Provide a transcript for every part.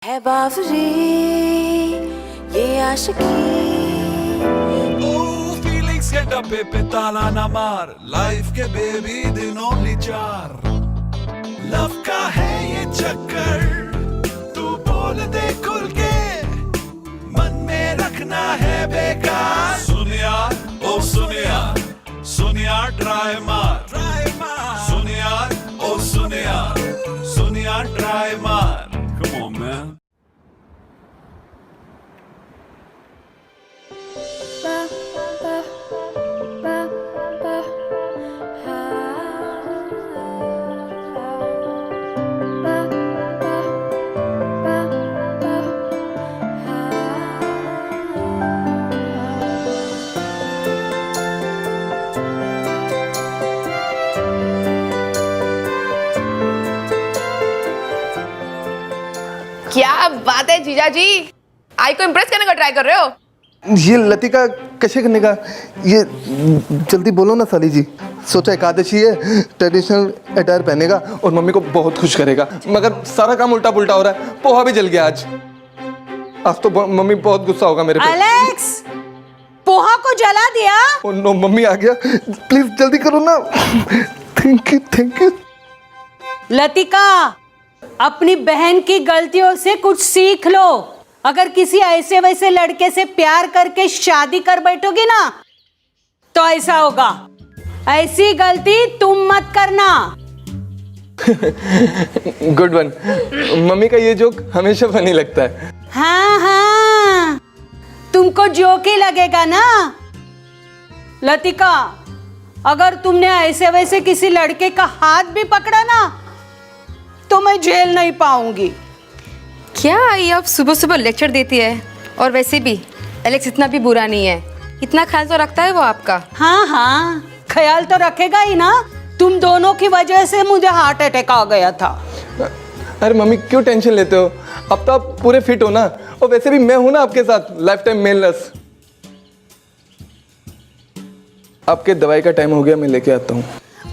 है बावरी ये आशिकी फीलिंग्स के डब्बे पे ताला ना मार लाइफ के बेबी दिन ओनली 4 लव का है ये चक्कर तू बोल दे खुल के मन में रखना है बेकार सुन यार ओ सुन यार ट्राई मार सुन यार ओ सुन यार ट्राई मार come on man क्या बात है जीजा जी, आई को इम्प्रेस करने का ट्राई कर रहे हो? ये लतिका कैसे करने का? ये जल्दी बोलो ना साली जी। सोचा एकादशी है, ट्रेडिशनल अटायर पहनेगा और मम्मी को बहुत खुश करेगा, मगर सारा काम उल्टा पुल्टा हो रहा है। पोहा भी जल गया आज तो मम्मी बहुत गुस्सा होगा मेरे पे। एलेक्स, पोहा को जला दिया? ओ नो, मम्मी आ गया, प्लीज जल्दी करो ना। Thank you. लतिका, अपनी बहन की गलतियों से कुछ सीख लो। अगर किसी ऐसे वैसे लड़के से प्यार करके शादी कर बैठोगी ना तो ऐसा होगा। ऐसी गलती तुम मत करना। Good one. मम्मी का ये जोक हमेशा फनी लगता है। हाँ, तुमको जोक ही लगेगा ना। लतिका, अगर तुमने ऐसे वैसे किसी लड़के का हाथ भी पकड़ा ना तो मैं झेल नहीं पाऊंगी। क्या आई अब सुबह सुबह लेक्चर देती है? और वैसे भी एलेक्स इतना भी बुरा नहीं है, इतना ख्याल तो रखता है वो आपका। हाँ, ख्याल तो रखेगा ही ना। तुम दोनों की वजह से मुझे हार्ट अटैक आ गया था। अरे मम्मी क्यों टेंशन लेते हो? अब तो आप पूरे फिट हो ना, और वैसे भी मैं हूं ना आपके साथ, लाइफ टाइम मेल नर्स। आपके दवाई का टाइम हो गया, मैं लेके आता हूँ।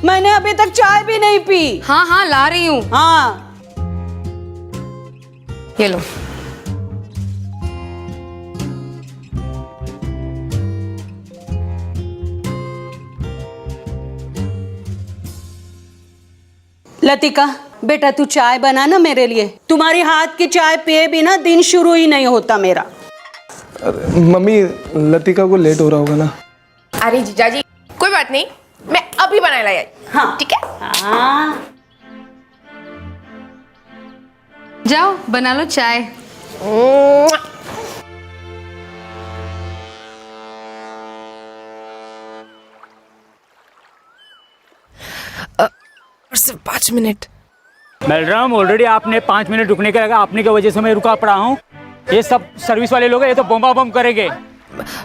मैंने अभी तक चाय भी नहीं पी। हाँ ला रही हूँ। हाँ, ये लो। लतिका बेटा, तू चाय बना ना मेरे लिए। तुम्हारी हाथ की चाय पिए बिना दिन शुरू ही नहीं होता मेरा। अरे मम्मी, लतिका को लेट हो रहा होगा ना। अरे जीजा जी कोई बात नहीं, मैं अभी बना लाई। हाँ ठीक है, हाँ। जाओ बना लो चाय। सिर्फ 5 मिनट। मैडम ऑलरेडी आपने 5 मिनट रुकने का लगा, आपने की वजह से मैं रुका पड़ा हूँ। ये सब सर्विस वाले लोग हैं, ये तो बम्बा बम करेंगे।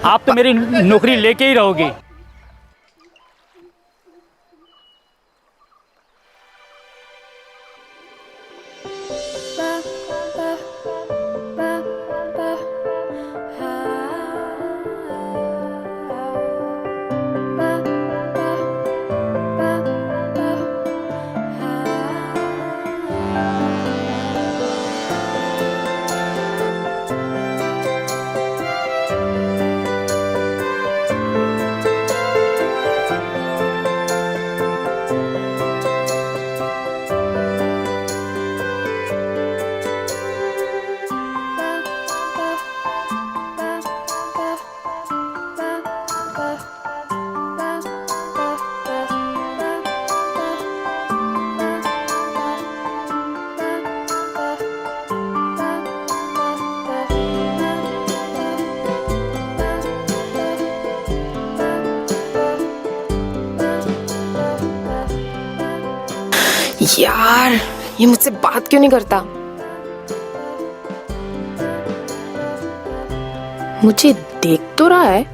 आप तो मेरी नौकरी लेके ही रहोगी। यार ये मुझसे बात क्यों नहीं करता? मुझे देख तो रहा है।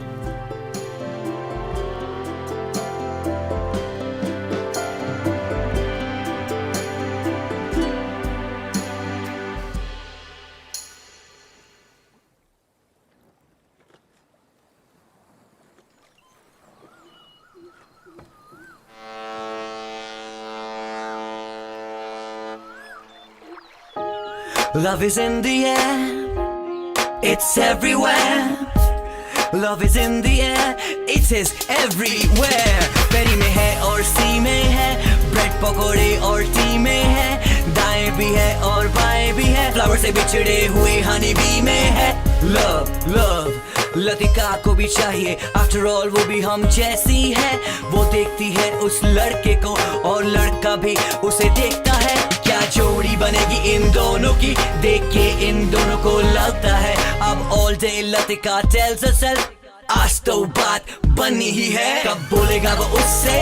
Love is in the air, it's everywhere. Love is in the air, it is everywhere. पेरी में है और सी में है, ब्रेड पकोड़े और टी में है, दाएं भी है और बाएं भी है, फ्लावर से बिछड़े हुए हनी बी में है. Love, love, लतिका को भी चाहिए, आफ्टर ऑल वो भी हम जैसी है. वो देखती है उस लड़के को और लड़का भी उसे देखता है. क्या जोड़ी बनेगी इन दोनों की, देख के इन दोनों को लगता है. अब all day Latika tells herself, आज तो बात बनी ही है. कब बोलेगा वो उससे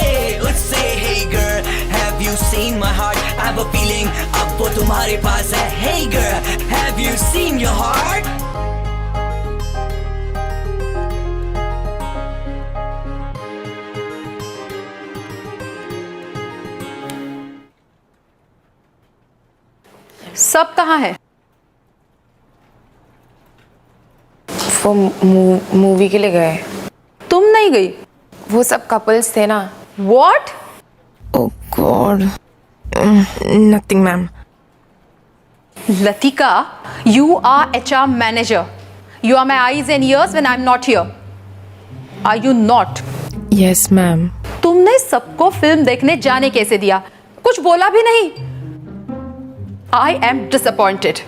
उससे, hey girl, have you seen my heart, I have a feeling अब वो तुम्हारे पास है. Hey girl, have you seen your heart? सब कहाँ है? वो मूवी के लिए गए. तुम नहीं गई? वो सब कपल्स थे ना. What? Oh God, nothing ma'am. Latika, you are HR manager. You are my eyes and ears when I'm not here. Are you not? Yes ma'am. तुमने सबको फिल्म देखने जाने कैसे दिया? कुछ बोला भी नहीं. I am disappointed.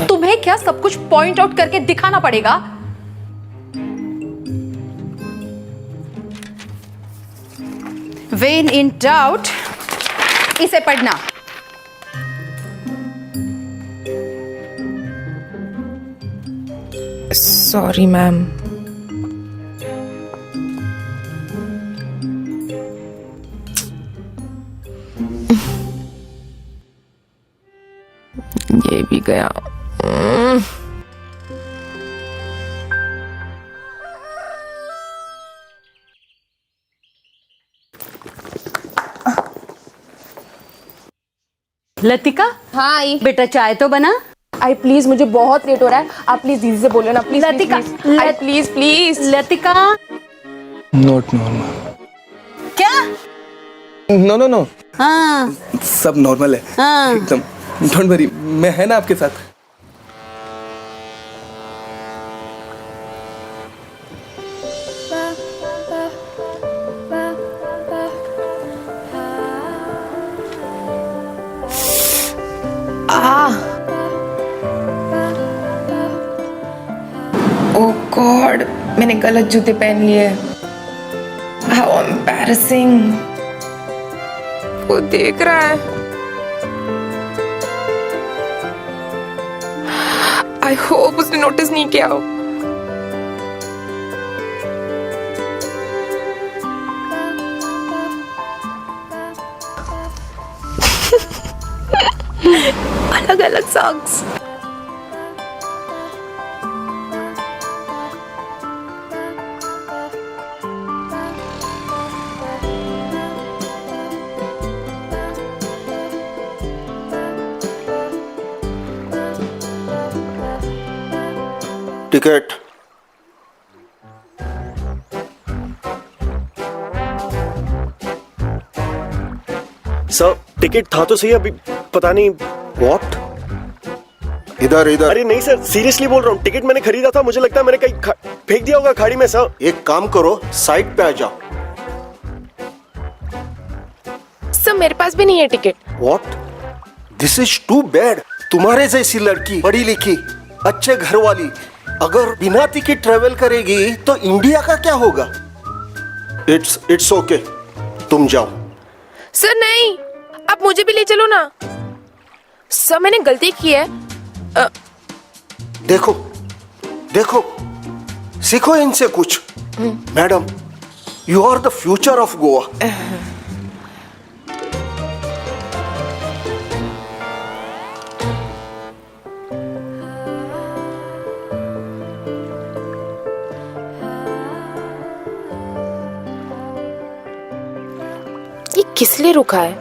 तुम्हें क्या सब कुछ पॉइंट आउट करके दिखाना पड़ेगा? When in doubt, इसे पढ़ना. Sorry ma'am. ये भी गया. लतिका, हाँ आई. बेटा चाय तो बना. आई प्लीज, मुझे बहुत लेट हो रहा है. आप प्लीज दीदी से बोलो ना please. Latika, I please please. Latika. Not normal. क्या? नो नो नो, हाँ सब नॉर्मल है. हाँ. एकदम डोंट वरी, मैं है ना आपके साथ. ओह गॉड, मैंने गलत जूते पहन लिए. How embarrassing. वो देख रहा है. आई होप उसने नोटिस नहीं किया हो. अलग अलग सॉक्स. टिकट. सर टिकट था तो सही, अभी पता नहीं. व्हाट? इधर इधर. अरे नहीं सर, सीरियसली बोल रहा हूँ, टिकट मैंने खरीदा था, मुझे लगता है मैंने कहीं फेंक दिया होगा खाड़ी में. सर एक काम करो, साइड पे आ जाओ. सर मेरे पास भी नहीं है ticket. What? This is too bad. तुम्हारे जैसी लड़की, पढ़ी लिखी, अच्छे घर वाली, अगर बिना टिकट ट्रेवल करेगी तो इंडिया का क्या होगा? इट्स ओके, तुम जाओ. सर नहीं, आप मुझे भी ले चलो ना. सर मैंने गलती की है. देखो देखो, सीखो इनसे कुछ. Madam, you are the future of Goa. ये किस लिए रुका है?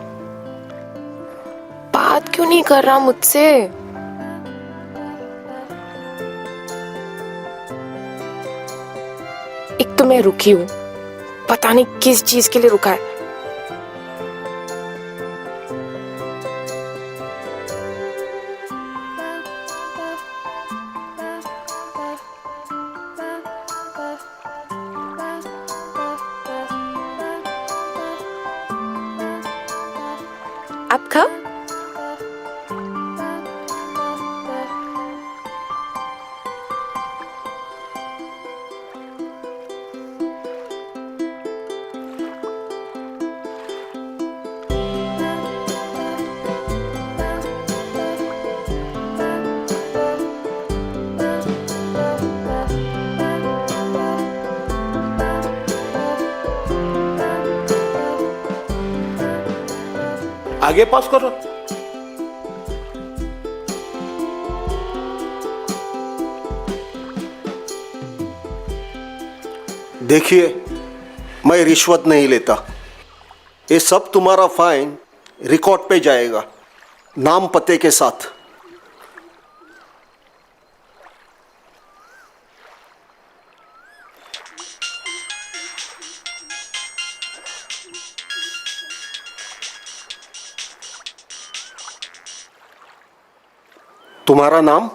बात क्यों नहीं कर रहा मुझसे? एक तो मैं रुकी हूं, पता नहीं किस चीज के लिए रुका है. आप खाओ। आगे पास करो। देखिए, मैं रिश्वत नहीं लेता। ये सब तुम्हारा फाइन रिकॉर्ड पे जाएगा, नाम पते के साथ। तुम्हारा नाम?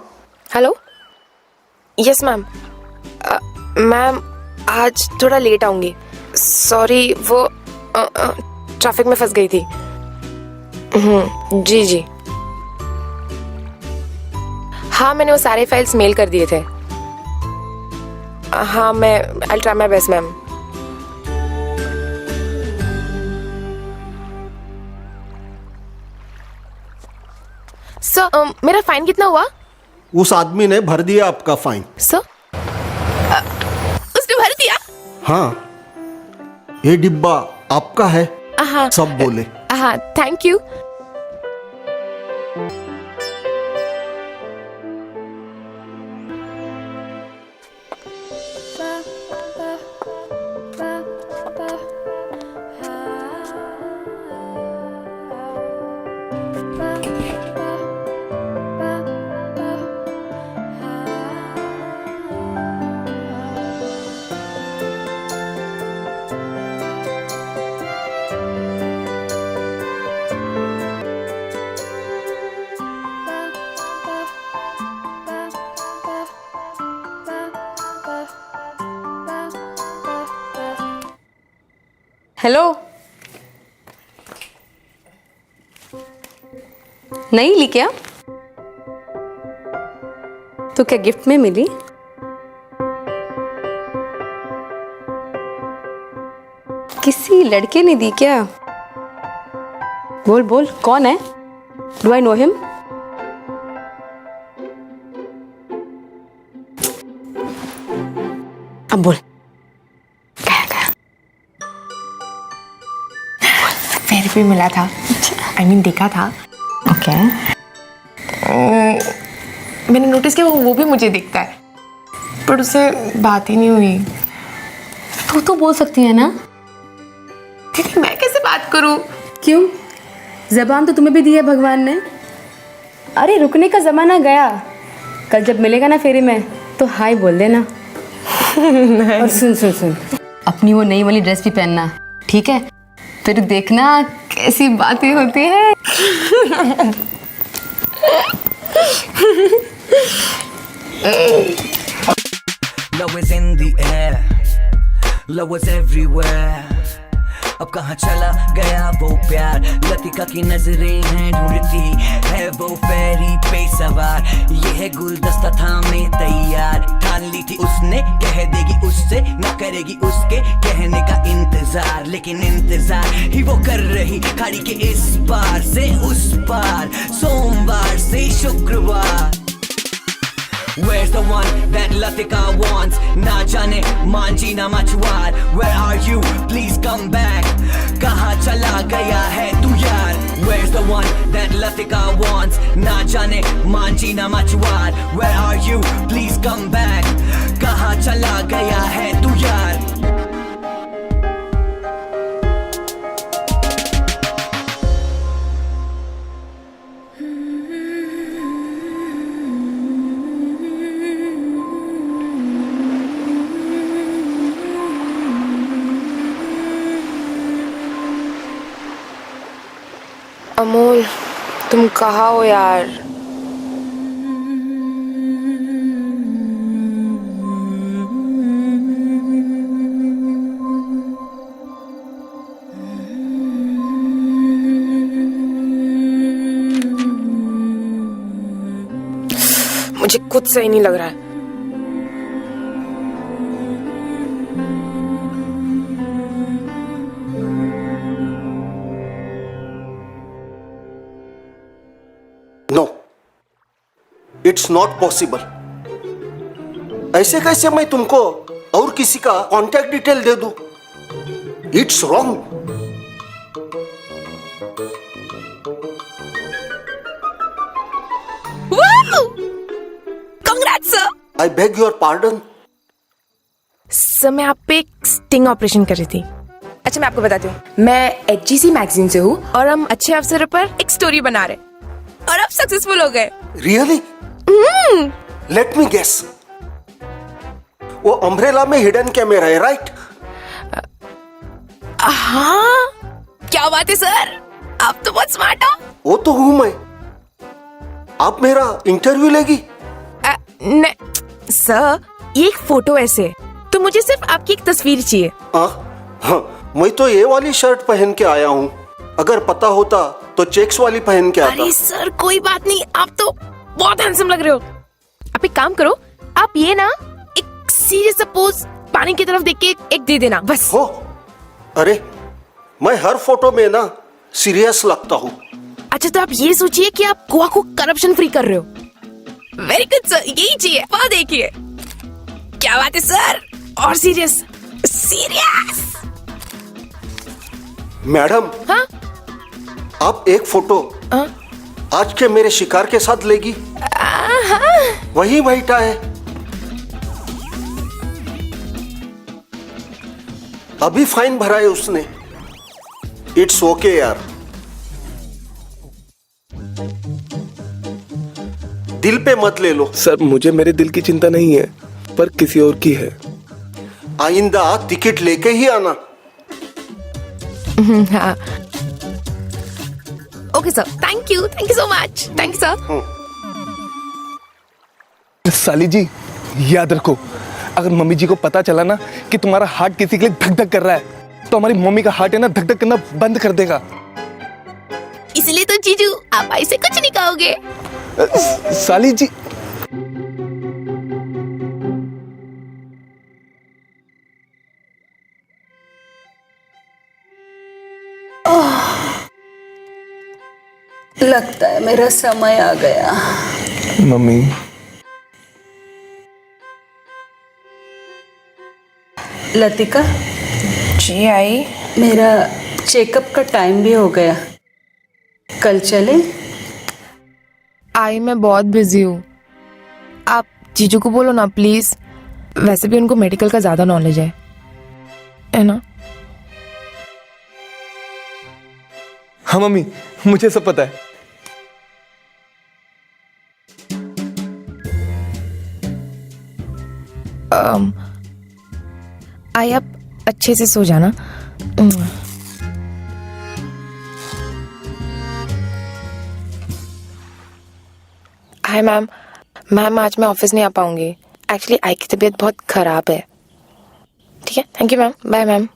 Hello, yes ma'am. मैम आज थोड़ा लेट आऊंगी, सॉरी, वो ट्रैफिक में फंस गई थी। जी जी, हाँ मैंने वो सारे फाइल्स मेल कर दिए थे। हाँ मैं I try my best ma'am. Sir मेरा फाइन कितना हुआ? उस आदमी ने भर दिया आपका फाइन। सर उसने भर दिया? हाँ, ये डिब्बा आपका है। हाँ सब बोले। हाँ थैंक यू। हेलो, नहीं ली क्या? तो क्या गिफ्ट में मिली? किसी लड़के ने दी क्या? बोल बोल, कौन है? Do I know him? अब बोल। फेरी पे मिला था, आई मीन देखा था। ओके। मैंने नोटिस किया वो भी मुझे दिखता है, पर उससे बात ही नहीं हुई। तो बोल सकती है ना? दीदी मैं कैसे बात करूं? क्यों? जबान तो तुम्हें भी दी है भगवान ने। अरे रुकने का जमाना गया। कल जब मिलेगा ना फेरी में तो हाय बोल देना। और सुन सुन सुन, अपनी वो नई वाली ड्रेस भी पहनना, ठीक है? फिर देखना कैसी बातें होती है। Love is in the air, love was everywhere. अब कहाँ चला गया वो प्यार? लतिका की नजरें हैं ढूंढती है वो फेरी पे सवार। ये है गुलदस्ता थामे तैयार, ठान ली थी उसने कह देगी उससे, न करेगी उसके कहने का इंतजार। लेकिन इंतजार ही वो कर रही खाड़ी के इस पार से उस पार, सोमवार से शुक्रवार। Where's the one that Latika wants? ना जाने मांझी ना मछुआर। Where are you? Please come back. कहाँ चला गया है तू यार? Where's the one that Latika wants? ना जाने मांझी ना मछुआर। Where are you? Please come back. कहाँ चला गया है तू यार? अमोल तुम कहाँ हो यार? मुझे कुछ सही नहीं लग रहा है। No, it's not possible. ऐसे कैसे मैं तुमको और किसी का कांटेक्ट डिटेल दे दूं? It's wrong. Congrats sir. I beg your pardon. Sir मैं आप पे एक स्टिंग ऑपरेशन कर रही थी। अच्छा मैं आपको बताती हूँ, मैं HGC मैगजीन से हूँ और हम अच्छे अवसर पर एक स्टोरी बना रहे और अब सक्सेसफुल हो गए। रियली? लेट मी गेस, वो अम्ब्रेला में हिडन कैमरा है, राइट? हाँ, क्या बात है सर, आप तो बहुत स्मार्ट हो। वो तो हूं मैं। आप मेरा इंटरव्यू लेगी? सर ये एक फोटो ऐसे, तो मुझे सिर्फ आपकी एक तस्वीर चाहिए। हाँ, मैं तो ये वाली शर्ट पहन के आया हूँ। अगर पता होता तो चेक्स वाली पहन के आता। अरे सर कोई बात नहीं, आप तो बहुत हैंडसम लग रहे हो। आप एक काम करो, आप ये ना एक सीरियस सा पोज पानी की तरफ देख के एक दे देना बस। हो, अरे मैं हर फोटो में ना सीरियस लगता हूँ। अच्छा तो आप ये सोचिए कि आप गोवा को करप्शन फ्री कर रहे हो। वेरी गुड सर, यही चाहिए। वहाँ देखिए, क्या बात है सर, और सीरियस सीरियस। मैडम, हाँ आप एक फोटो आज के मेरे शिकार के साथ लेगी? वही बैठा है, अभी फाइन भरा है उसने। इट्स ओके यार, दिल पे मत ले लो। सर मुझे मेरे दिल की चिंता नहीं है, पर किसी और की है। आइंदा टिकट लेके ही आना। हाँ okay sir, thank you so much, thank you sir. साली जी याद रखो, अगर मम्मी जी को पता चला ना कि तुम्हारा हार्ट किसी के लिए धक धक कर रहा है, तो हमारी मम्मी का हार्ट है ना धक धक करना बंद कर देगा। इसलिए तो जीजू आप ऐसे कुछ नहीं कहोगे। साली जी लगता है मेरा समय आ गया। मम्मी, लतिका जी आई। मेरा चेकअप का टाइम भी हो गया, कल चले? आई मैं बहुत बिजी हूँ, आप जीजू को बोलो ना प्लीज। वैसे भी उनको मेडिकल का ज्यादा नॉलेज है ना? हाँ मम्मी, मुझे सब पता है। आई आप अच्छे से सो जाना। हाय मैम, आज मैं ऑफिस नहीं आ पाऊंगी। एक्चुअली आई की तबीयत बहुत खराब है। ठीक है, thank you ma'am, bye ma'am.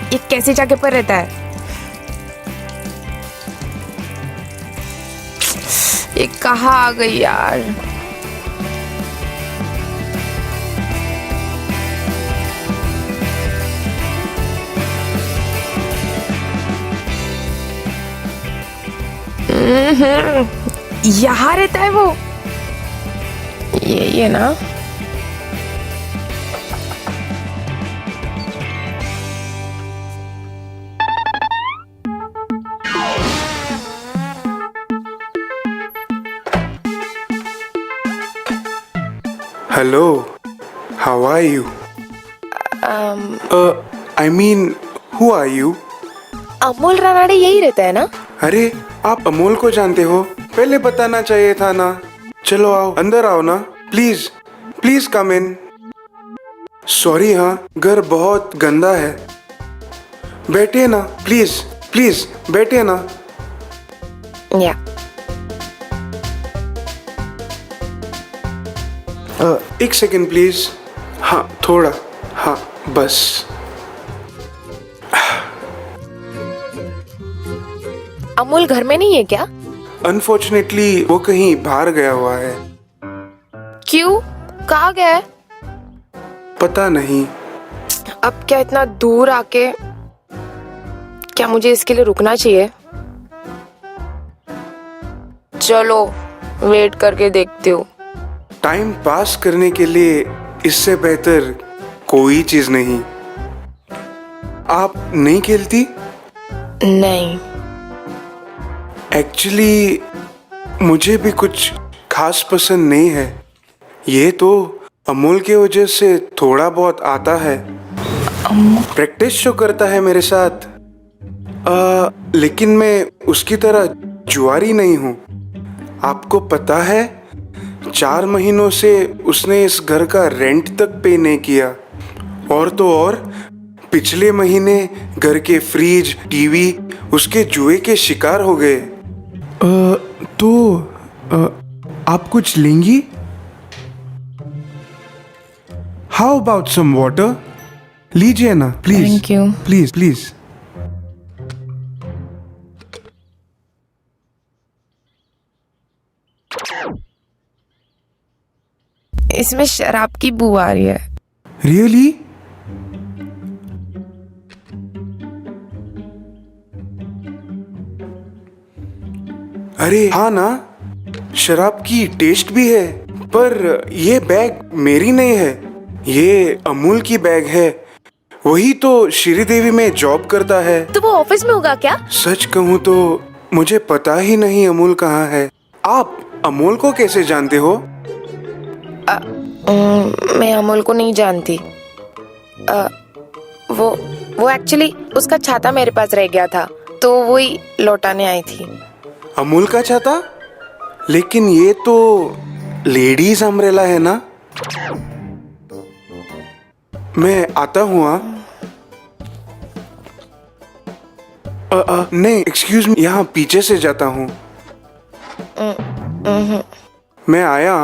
ये कैसे जगह पर रहता है? ये कहाँ आ गई यार? यहाँ रहता है वो, ये ना। Hello, how are you? I mean, who are you? Amol Ranade यही रहता है ना? अरे आप अमोल को जानते हो? पहले बताना चाहिए था ना। चलो आओ, अंदर आओ ना, please please come in. Sorry, हाँ, घर बहुत गंदा है। बैठिए ना, प्लीज प्लीज बैठिए ना। या एक सेकेंड प्लीज। हाँ थोड़ा, हाँ बस। अमोल घर में नहीं है क्या? अनफॉर्चुनेटली वो कहीं बाहर गया हुआ है। क्यों? कहाँ गया है? पता नहीं। अब क्या इतना दूर आके क्या मुझे इसके लिए रुकना चाहिए? चलो वेट करके देखती हूँ। टाइम पास करने के लिए इससे बेहतर कोई चीज नहीं। आप नहीं खेलती? नहीं, एक्चुअली मुझे भी कुछ खास पसंद नहीं है। ये तो अमोल की वजह से थोड़ा बहुत आता है। प्रैक्टिस जो करता है मेरे साथ, लेकिन मैं उसकी तरह जुआरी नहीं हूँ। आपको पता है, 4 महीनों से उसने इस घर का रेंट तक पे नहीं किया। और तो और पिछले महीने घर के फ्रिज, टीवी उसके जुए के शिकार हो गए। आप कुछ लेंगी? How about some water? लीजिए ना please. Thank you. Please please. इसमें शराब की बू आ रही है। रियली? अरे हाँ ना, शराब की टेस्ट भी है। पर ये बैग मेरी नहीं है, ये अमूल की बैग है। वही तो श्रीदेवी में जॉब करता है। तो वो ऑफिस में होगा क्या? सच कहूँ तो मुझे पता ही नहीं अमूल कहाँ है। आप अमूल को कैसे जानते हो? मैं अमोल को नहीं जानती। वो एक्चुअली उसका छाता मेरे पास रह गया था, तो वही लौटाने आई थी। अमूल का छाता? लेकिन ये तो लेडीज अम्ब्रेला है ना। मैं आता हूँ। नहीं एक्सक्यूज मी, यहाँ पीछे से जाता हूँ। मैं आया।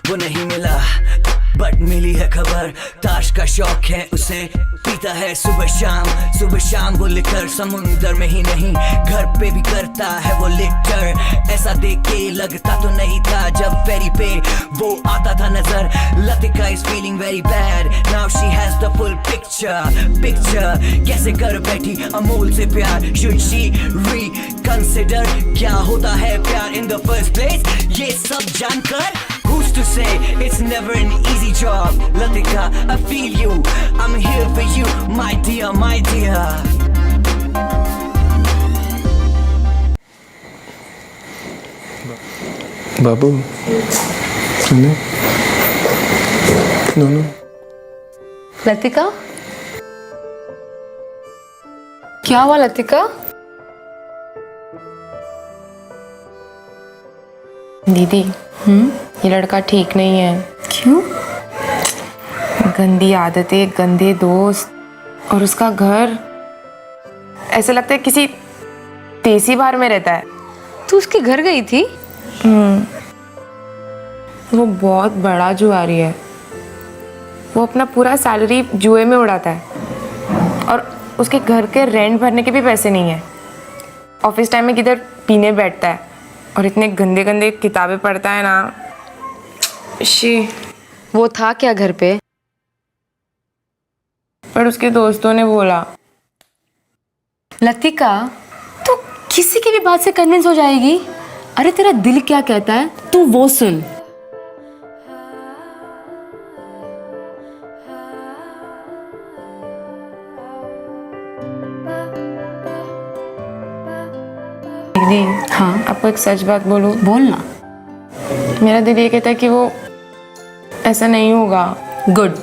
वो नहीं मिला बट मिली है खबर। ताश का शौक है उसे, पीता है सुबह शाम वो लिकर। समुंदर में ही नहीं घर पे भी करता है वो लिटर। ऐसा देख के लगता तो नहीं था जब फेरी पे वो आता था नजर। Latika is feeling very bad now, she has the full picture. कैसे कर बैठी अमोल से प्यार? Should she reconsider? क्या होता है प्यार इन द फर्स्ट प्लेस? ये सब जानकर who's to say it's never an easy job? Latika, I feel you, I'm here for you, my dear, my dear. बाबू सुनो। नोनो। लतिका, क्या हुआ लतिका? दीदी, ये लड़का ठीक नहीं है। क्यों? गंदी आदतें, गंदे दोस्त, और उसका घर ऐसा लगता है किसी देसी बार में रहता है। तू उसके घर गई थी? वो बहुत बड़ा जुआरी है। वो अपना पूरा सैलरी जुए में उड़ाता है, और उसके घर के रेंट भरने के भी पैसे नहीं है। ऑफिस टाइम में किधर पीने बैठता है, और इतने गंदे गंदे किताबें पढ़ता है ना। वो था क्या घर पे? पर उसके दोस्तों ने बोला। लतिका, तू किसी की भी बात से कन्विंस हो जाएगी? अरे तेरा दिल क्या कहता है तू वो सुन। दीदी, हाँ आपको एक सच बात बोलूं? बोलना। मेरा दिल ये कहता है कि वो ऐसा नहीं होगा। गुड।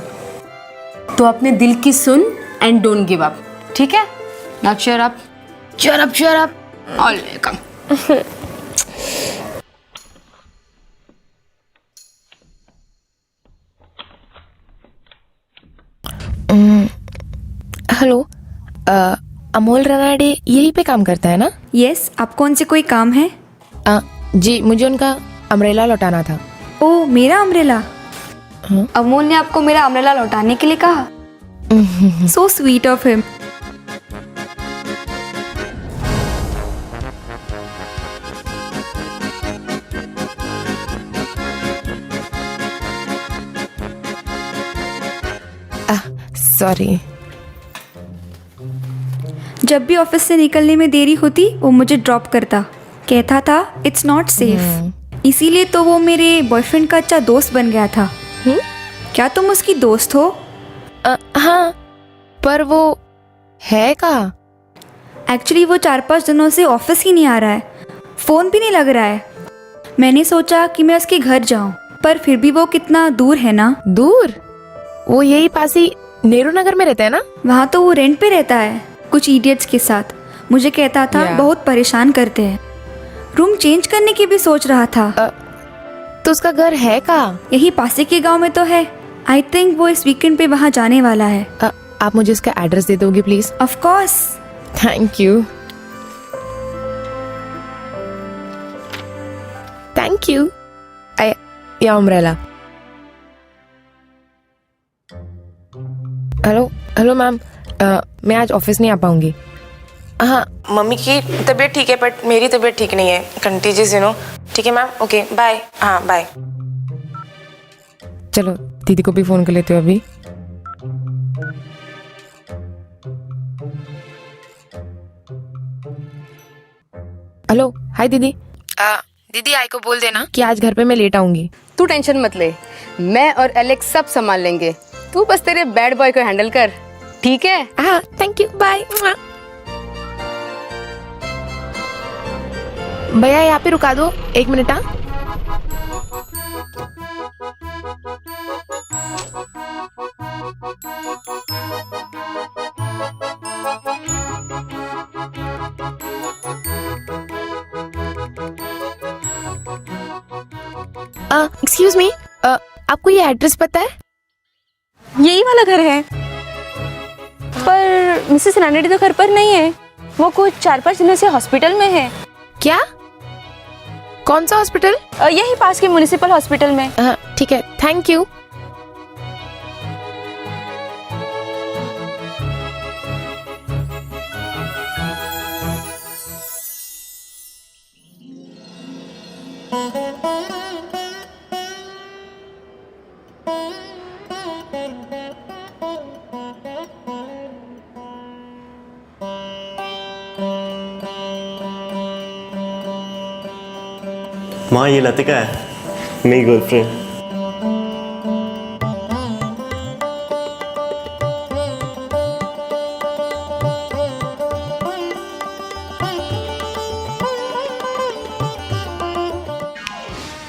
तो अपने दिल की soon and don't give up, ठीक है? Now cheer up, cheer up, cheer up. All welcome. Hello, Amol Ranade यहीं पे काम करता है ना? यस, आपको उनसे कोई काम है? जी, मुझे उनका अम्ब्रेला लौटाना था। ओ, मेरा अम्ब्रेला? अमोल ने आपको मेरा अम्ब्रेला लौटाने के लिए कहा? So sweet of him. Sorry. जब भी ऑफिस से निकलने में देरी होती वो मुझे ड्रॉप करता, कहता था इट्स नॉट सेफ। इसीलिए तो वो मेरे बॉयफ्रेंड का अच्छा दोस्त बन गया था। क्या तुम उसकी दोस्त हो? हाँ, पर वो है कहाँ? एक्चुअली वो 4-5 दिनों से ऑफिस ही नहीं आ रहा है, फ़ोन भी नहीं लग रहा है। मैंने सोचा कि मैं उसके घर जाऊं, पर फिर भी वो कितना दूर है ना। दूर? वो यही पास ही नेहरू नगर में रहता है ना? वहाँ तो वो रेंट पे रहता है कुछ इडियट्स के साथ। मुझे कहता था बहुत परेशान करते हैं। रूम चेंज करने की भी सोच रहा था। तो उसका घर है कहाँ? यही पासे के गांव में तो है। आई थिंक वो इस वीकेंड पे वहाँ जाने वाला है। आप मुझे उसका एड्रेस दे दोगे please? Of course. Thank you. Thank you. या अम्ब्रेला। हेलो हेलो मैम, मैं आज ऑफिस नहीं आ पाऊंगी। हाँ, मम्मी की तबीयत ठीक है बट मेरी तबीयत ठीक नहीं है, कंटीजियस यू नो। ठीक है मैम, ओके बाय। हाँ बाय। चलो दीदी को भी फोन कर लेते हो अभी। हेलो, हाय दीदी। दीदी आई को बोल देना कि आज घर पे मैं लेट आऊंगी। तू टेंशन मत ले, मैं और एलेक्स सब संभाल लेंगे। तू बस तेरे बैड बॉय को हैंडल कर, ठीक है? हाँ, थैंक यू, बाय। भैया यहाँ पे रुका दो 1 मिनट। हाँ, एक्सक्यूज मी, आपको ये एड्रेस पता है? यही वाला घर है, पर मिसेस रानडे तो घर पर नहीं है। वो कुछ 4-5 दिनों से हॉस्पिटल में है। क्या? कौन सा हॉस्पिटल? यही पास के म्युनिसिपल हॉस्पिटल में। ठीक है, थैंक यू। माँ, ये लतिका है, मेरी गर्लफ्रेंड।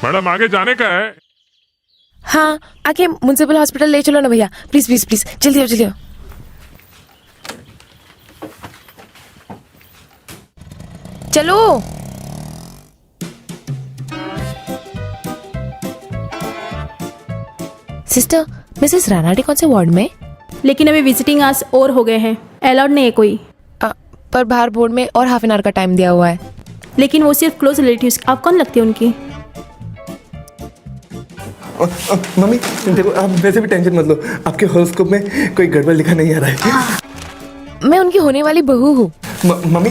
मैडम आगे जाने का है? हाँ, आके म्युनिसिपल हॉस्पिटल ले चलो ना भैया, प्लीज प्लीज प्लीज, जल्दी आओ जल्दी आओ। चलो। सिस्टर, मिसेस रानाडे कौन से वार्ड में? लेकिन अभी विजिटिंग आवर्स और हो गए हैं, अलाउड नहीं है कोई। पर बाहर बोर्ड में और हाफ एन आवर का टाइम दिया हुआ है। लेकिन वो सिर्फ क्लोज रिलेटिव्स। आप कौन लगते हैं उनकी? मम्मी देखो, आप वैसे भी टेंशन मत लो, आपके हॉरोस्कोप में कोई गड़बड़ लिखा नहीं आ रहा है। मैं उनकी होने वाली बहू हूँ। मम्मी,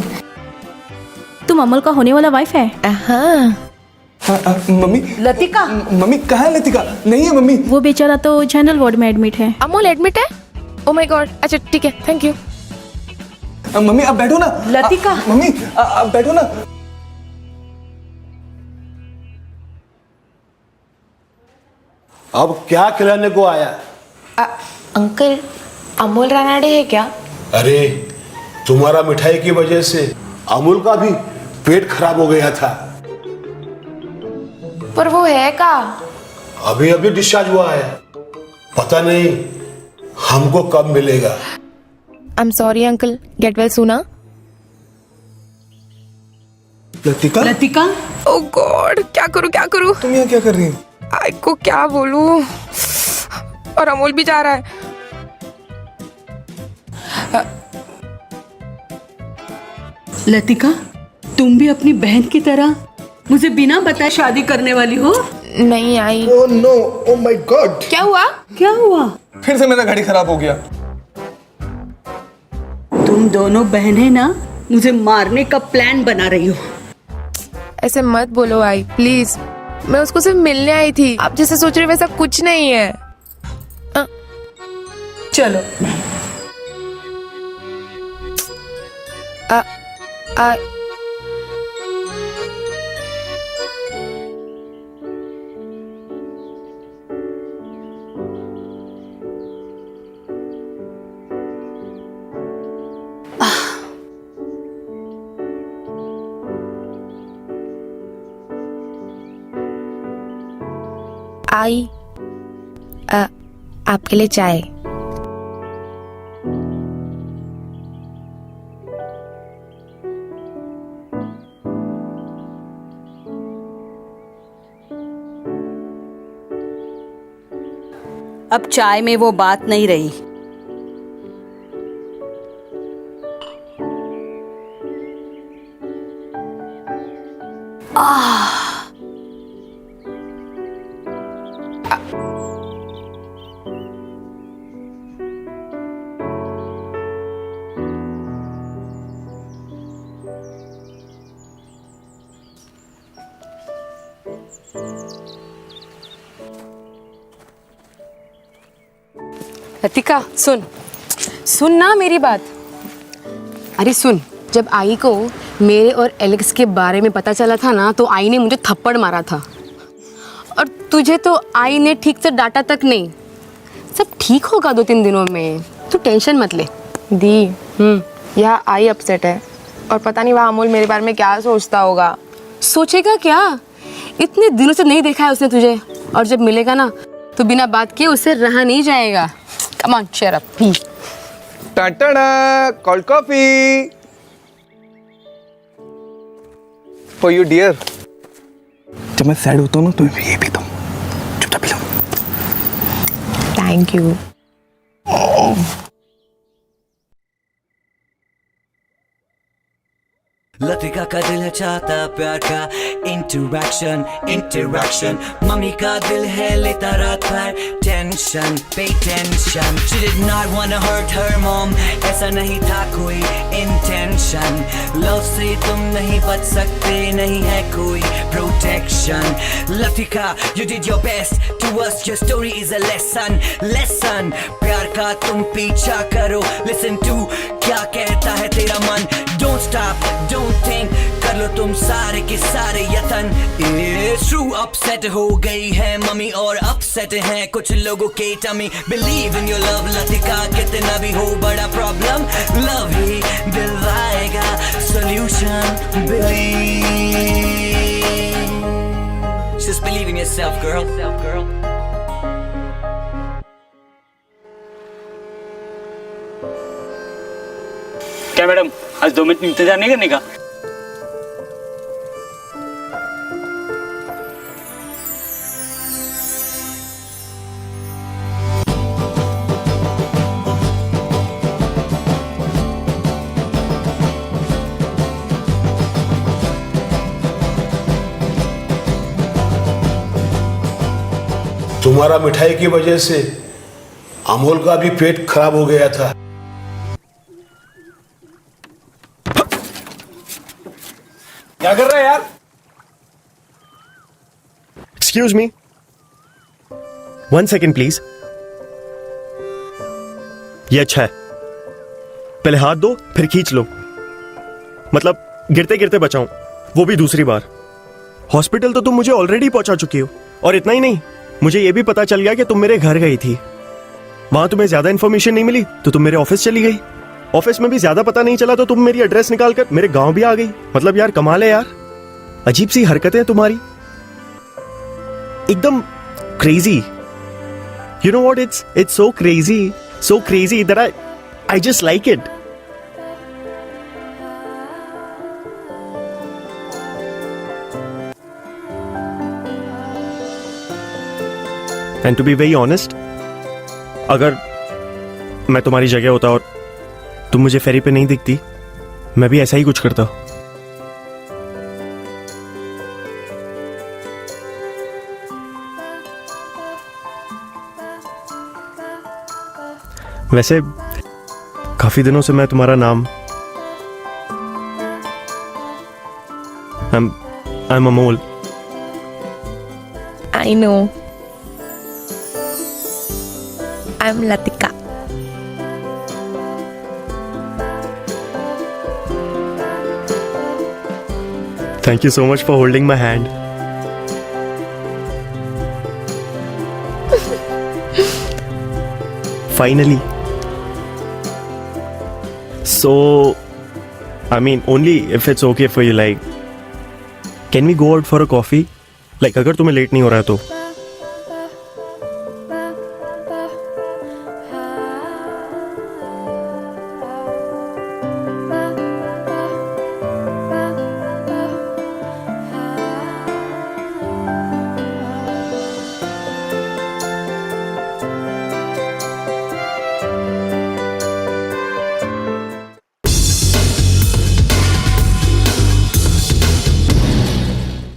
तुम अमल का होने वाला वाइफ है? हाँ। मम्मी, लतिका। मम्मी कहाँ है लतिका? नहीं है मम्मी। वो बेचारा तो जनरल वार्ड में एडमिट है। अमोल एडमिट है? Oh my God. अच्छा ठीक है, थैंक यू। मम्मी आप बैठो ना। लतिका। मम्मी आप बैठो ना। अब क्या खिलाने को आया? अंकल, अमोल रानाडे है क्या? अरे तुम्हारा मिठाई की वजह से अमूल का भी पेट खराब हो गया था। पर वो है का? अभी अभी डिस्चार्ज हुआ है। पता नहीं हमको कब मिलेगा। I am sorry uncle, get well सूना। लतिका, लतिका, ओ गॉड, क्या करूं? तुम यहाँ क्या कर रही हो? आई को क्या बोलूं, और अमोल भी जा रहा है। लतिका, तुम भी अपनी बहन की तरह मुझे बिना बताए शादी करने वाली हो? नहीं आई। Oh no, oh my god. क्या हुआ? क्या हुआ? फिर से मेरा गाड़ी खराब हो गया। तुम दोनों बहनें ना मुझे मारने का प्लान बना रही हो। ऐसे मत बोलो आई, प्लीज। मैं उसको सिर्फ मिलने आई थी, आप जैसे सोच रहे वैसा कुछ नहीं है। चलो। आई आपके लिए चाय। अब चाय में वो बात नहीं रही। लतिका, सुन ना मेरी बात। अरे सुन, जब आई को मेरे और एलेक्स के बारे में पता चला था ना, तो आई ने मुझे थप्पड़ मारा था, और तुझे तो आई ने ठीक से डांटा तक नहीं। सब ठीक होगा 2-3 दिनों में, तू टेंशन मत ले। दी यहाँ आई अपसेट है, और पता नहीं वहाँ अमोल मेरे बारे में क्या सोचता होगा। सोचेगा क्या, इतने दिनों से नहीं देखा है उसने तुझे, और जब मिलेगा ना तो बिना बात किए उससे रहा नहीं जाएगा। Come on, cheer up, please. Tata, cold coffee for you dear. जब मैं सैड होता हूँ ना तो मैं ये पीता हूँ, चुपचाप P low. Thank you. Latika का दिल है चाहता प्यार का इंटरैक्शन मम्मी का दिल है लेता रात भर टेंशन पे tension She did not wanna hurt her mom, ऐसा नहीं था कोई इंटेंशन। लव से तुम नहीं बच सकते, नहीं है कोई protection. Latika, you did your best to us, your story is a lesson। प्यार का तुम पीछा करो, listen to क्या कहता है तेरा मन। Don't stop, don't think, कर लो तुम सारे के सारे यतन। It's true, upset हो गई है मम्मी और upset हैं कुछ लोगों के tummy. Believe in your love Latika, कितना भी हो बड़ा problem, love ही दिलवाएगा solution। Believe, just believe in yourself girl। क्या मैडम, आज 2 मिनट इंतजार नहीं करने का? तुम्हारा मिठाई की वजह से अमोल का भी पेट खराब हो गया था। क्या कर रहा है यार? Excuse me, 1 second please. ये अच्छा है, पहले हाथ दो फिर खींच लो, मतलब गिरते गिरते बचाऊं, वो भी दूसरी बार। हॉस्पिटल तो तुम मुझे ऑलरेडी पहुंचा चुकी हो, और इतना ही नहीं, मुझे ये भी पता चल गया कि तुम मेरे घर गई थी। वहां तुम्हें ज्यादा इंफॉर्मेशन नहीं मिली तो तुम मेरे ऑफिस चली गई। ऑफिस में भी ज्यादा पता नहीं चला तो तुम मेरी एड्रेस निकालकर मेरे गांव भी आ गई। मतलब यार कमाल है यार, अजीब सी हरकतें हैं तुम्हारी, एकदम crazy. You know what? It's so crazy that I just like it. And to be very honest, अगर मैं तुम्हारी जगह होता और तुम मुझे फेरी पे नहीं दिखती, मैं भी ऐसा ही कुछ करता. वैसे काफी दिनों से मैं तुम्हारा नाम I'm Amol. I know. I'm Latika. Thank you so much for holding my hand. Finally. So, I mean, only if it's okay for you, like, can we go out for a coffee? Like, अगर तुम्हें late नहीं हो रहा है तो.